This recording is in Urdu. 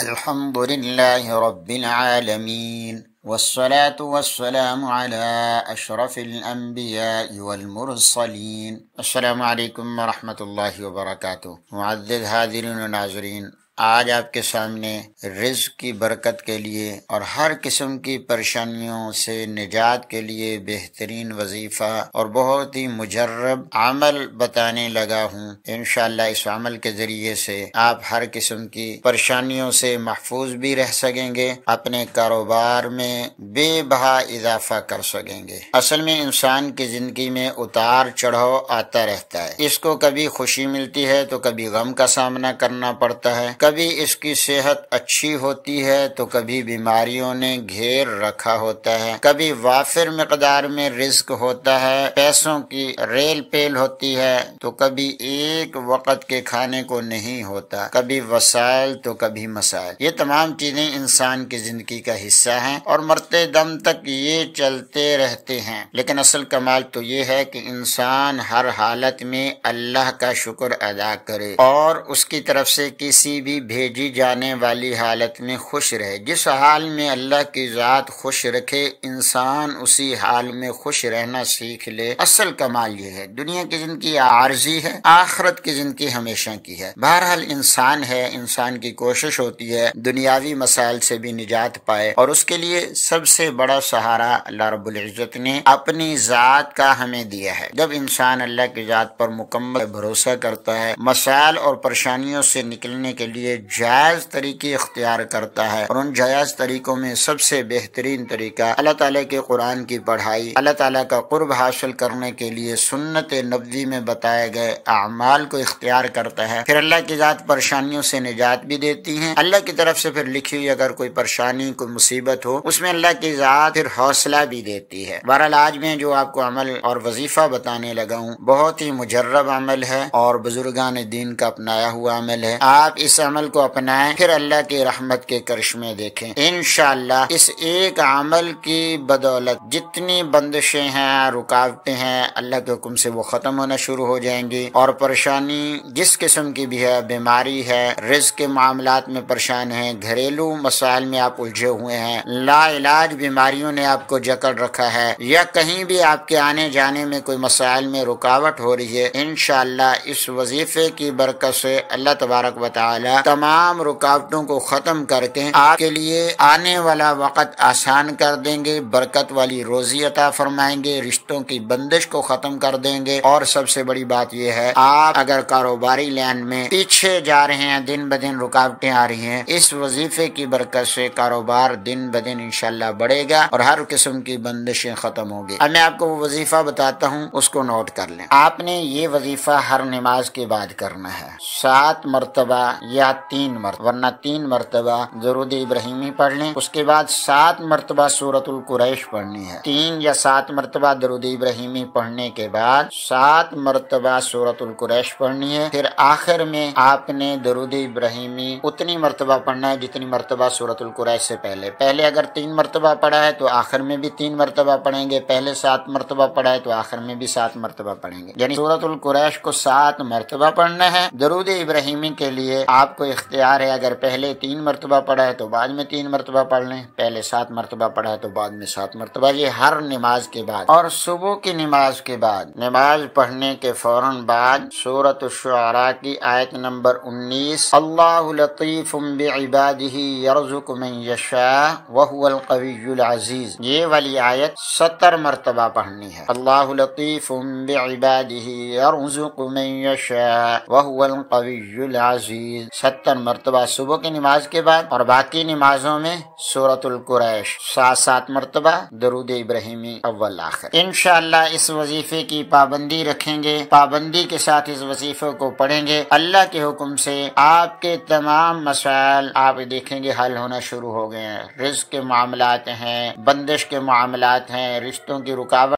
الحمد لله رب العالمين والصلاة والسلام على أشرف الأنبياء والمرسلين۔ السلام علیکم ورحمۃ اللہ وبرکاتہ۔ معزز حاضرین و ناظرین، آج آپ کے سامنے رزق کی برکت کے لیے اور ہر قسم کی پریشانیوں سے نجات کے لیے بہترین وظیفہ اور بہت ہی مجرب عمل بتانے لگا ہوں۔ انشاءاللہ اس عمل کے ذریعے سے آپ ہر قسم کی پریشانیوں سے محفوظ بھی رہ سکیں گے، اپنے کاروبار میں بے بہا اضافہ کر سکیں گے۔ اصل میں انسان کی زندگی میں اتار چڑھاؤ آتا رہتا ہے، اس کو کبھی خوشی ملتی ہے تو کبھی غم کا سامنا کرنا پڑتا ہے، کبھی اس کی صحت اچھی ہوتی ہے تو کبھی بیماریوں نے گھیر رکھا ہوتا ہے، کبھی وافر مقدار میں رزق ہوتا ہے، پیسوں کی ریل پیل ہوتی ہے تو کبھی ایک وقت کے کھانے کو نہیں ہوتا، کبھی وسائل تو کبھی مسائل۔ یہ تمام چیزیں انسان کی زندگی کا حصہ ہیں اور مرتے دم تک یہ چلتے رہتے ہیں، لیکن اصل کمال تو یہ ہے کہ انسان ہر حالت میں اللہ کا شکر ادا کرے اور اس کی طرف سے کسی بھی بھیجی جانے والی حالت میں خوش رہے۔ جس حال میں اللہ کی ذات خوش رکھے انسان اسی حال میں خوش رہنا سیکھ لے۔ اصل کمال یہ ہے، دنیا کی زندگی عارضی ہے، آخرت کی زندگی ہمیشہ کی ہے۔ بہرحال انسان ہے، انسان کی کوشش ہوتی ہے دنیاوی مسائل سے بھی نجات پائے، اور اس کے لیے سب سے بڑا سہارا اللہ رب العزت نے اپنی ذات کا ہمیں دیا ہے۔ جب انسان اللہ کی ذات پر مکمل بھروسہ کرتا ہے، مسائل اور پریشانیوں سے نکلنے کے لیے جائز طریقے اختیار کرتا ہے، اور ان جائز طریقوں میں سب سے بہترین طریقہ اللہ تعالیٰ کے قرآن کی پڑھائی، اللہ تعالیٰ کا قرب حاصل کرنے کے لیے سنت نبوی میں بتائے گئے اعمال کو اختیار کرتا ہے، پھر اللہ کی ذات پریشانیوں سے نجات بھی دیتی ہیں۔ اللہ کی طرف سے پھر لکھی ہوئی اگر کوئی پریشانی کوئی مصیبت ہو اس میں اللہ کی ذات پھر حوصلہ بھی دیتی ہے۔ بہرحال آج میں جو آپ کو عمل اور وظیفہ بتانے لگا ہوں بہت ہی مجرب عمل ہے اور بزرگان دین کا اپنایا ہوا عمل ہے۔ آپ اس عمل کو اپنائیں، پھر اللہ کی رحمت کے کرشمے دیکھیں۔ انشاءاللہ اس ایک عمل کی بدولت جتنی بندشیں ہیں، رکاوٹیں ہیں، اللہ کے حکم سے وہ ختم ہونا شروع ہو جائیں گی، اور پریشانی جس قسم کی بھی ہے، بیماری ہے، رزق کے معاملات میں پریشان ہیں، گھریلو مسائل میں آپ الجھے ہوئے ہیں، لا علاج بیماریوں نے آپ کو جکڑ رکھا ہے، یا کہیں بھی آپ کے آنے جانے میں کوئی مسائل میں رکاوٹ ہو رہی ہے، انشاءاللہ اس وظیفے کی برکت سے اللہ تبارک و تعالی تمام رکاوٹوں کو ختم کر کے آپ کے لیے آنے والا وقت آسان کر دیں گے، برکت والی روزی عطا فرمائیں گے، رشتوں کی بندش کو ختم کر دیں گے، اور سب سے بڑی بات یہ ہے آپ اگر کاروباری لین میں پیچھے جا رہے ہیں، دن بدن رکاوٹیں آ رہی ہیں، اس وظیفے کی برکت سے کاروبار دن بدن انشاءاللہ بڑھے گا اور ہر قسم کی بندشیں ختم ہوگی۔ اب میں آپ کو وہ وظیفہ بتاتا ہوں، اس کو نوٹ کر لیں۔ آپ نے یہ وظیفہ ہر نماز کے بعد کرنا ہے، 7 مرتبہ یا 3 مرتبہ، ورنہ 3 مرتبہ درود ابراہیمی پڑھ لیں، اس کے بعد 7 مرتبہ سورۃ القریش پڑھنی ہے۔ 3 یا 7 مرتبہ درود ابراہیمی پڑھنے کے بعد 7 مرتبہ سورۃ القریش پڑھنی ہے، پھر آخر میں آپ نے درود ابراہیمی اتنی مرتبہ پڑھنا ہے جتنی مرتبہ سورۃ القریش سے پہلے اگر 3 مرتبہ پڑھا ہے تو آخر میں بھی 3 مرتبہ پڑھیں گے، پہلے 7 مرتبہ پڑھا ہے تو آخر میں بھی 7 مرتبہ پڑھیں گے، یعنی سورۃ القریش کو 7 مرتبہ پڑھنا ہے۔ درود ابراہیمی کے لیے آپ کو اختیار ہے، اگر پہلے 3 مرتبہ پڑھا ہے تو بعد میں 3 مرتبہ پڑھ لیں، پہلے 7 مرتبہ پڑھا ہے تو بعد میں 7 مرتبہ، یہ ہر نماز کے بعد۔ اور صبح کی نماز کے بعد، نماز پڑھنے کے فوراً بعد سورۃ الشعراء کی آیت نمبر 19، اللہ لطیف بعبادہ یرزق من یشاء وہو القوی العزیز، یہ والی آیت 70 مرتبہ پڑھنی ہے۔ اللہ لطیف بعبادہ یرزق من یشاء وہو القوی العزیز، 70 مرتبہ صبح کی نماز کے بعد، اور باقی نمازوں میں سورۃ القریش 7 مرتبہ درود ابراہیمی اول آخر۔ انشاءاللہ اس وظیفے کی پابندی رکھیں گے، پابندی کے ساتھ اس وظیفے کو پڑھیں گے، اللہ کے حکم سے آپ کے تمام مسائل آپ دیکھیں گے حل ہونا شروع ہو گئے ہیں۔ رزق کے معاملات ہیں، بندش کے معاملات ہیں، رشتوں کی رکاوٹ